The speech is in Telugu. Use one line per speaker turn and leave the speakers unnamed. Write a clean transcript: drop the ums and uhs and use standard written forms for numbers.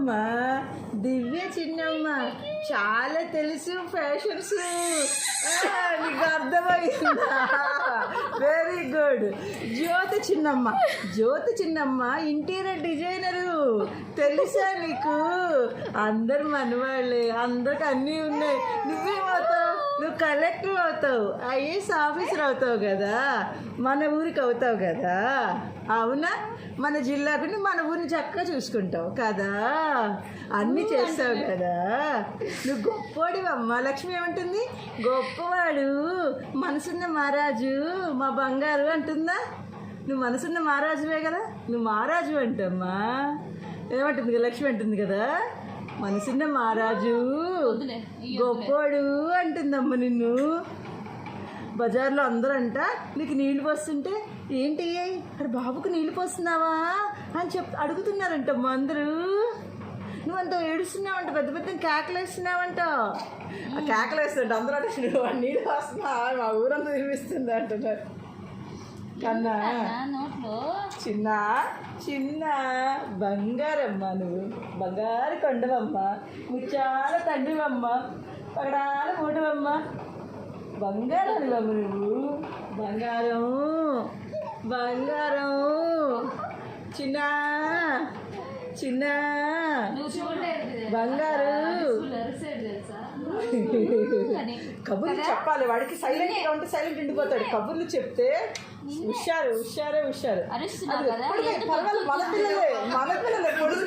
చిన్నమ్మ, దివ్య చిన్నమ్మ, చాలా తెలుసు ఫ్యాషన్స్. నీకు అర్థమైందా? Very good. జ్యోతి చిన్నమ్మ ఇంటీరియర్ డిజైనరు, తెలుసా నీకు? అందరు మనవాళ్ళే, అందరికి అన్నీ ఉన్నాయి. నువ్వేమవుతావు? నువ్వు కలెక్టర్ అవుతావు, ఐఏఎస్ ఆఫీసర్ అవుతావు కదా, మన ఊరికి అవుతావు కదా. అవునా? మన జిల్లాకుని మన ఊరిని చక్కగా చూసుకుంటావు కదా, అన్నీ చేస్తావు కదా. నువ్వు గొప్పోడివమ్మ. లక్ష్మి ఏమంటుంది? గొప్పవాడు, మనసున్న మహారాజు, మా బంగారు అంటుందా? నువ్వు మనసున్న మహారాజువే కదా, నువ్వు మహారాజు అంటమ్మా. ఏమంటుంది? లక్ష్మి అంటుంది కదా, మనసున్న మహారాజు, గొప్పోడు అంటుందమ్మ నిన్ను. బజార్లో అందరూ అంట నీకు నీళ్ళు పోస్తుంటే, ఏంటి అక్కడ బాబుకు నీళ్ళు పోస్తున్నావా అని అడుగుతున్నారంటమ్మా అందరూ. నువ్వంత ఏడుస్తున్నావంట, పెద్ద పెద్ద కేకలు వేస్తున్నావంట. ఆ కేకలు వేస్తుంట అందరూ అంటే నువ్వు నీళ్ళు పోస్తున్నావా, మా ఊరంతా తినిపిస్తుంది అంటున్నారు. కన్నా చిన్న చిన్న బంగారమ్మ, నువ్వు బంగారు కొండవమ్మ, ముచ్చాల తండ్రివమ్మ, పగడాల మూటవమ్మ, బంగారానివమ్మ నువ్వు. బంగారం బంగారం. చిన్న చిన్న బంగారు. కబుర్లు చెప్పాలి వాడికి. సైలెంట్గా ఉంటే సైలెంట్ ఉండిపోతాడు. కబుర్లు చెప్తే హుషారు.
అరుస్తున్నావు కదా,
పర్వాలేదు, మన పిల్లలే కొడుకు.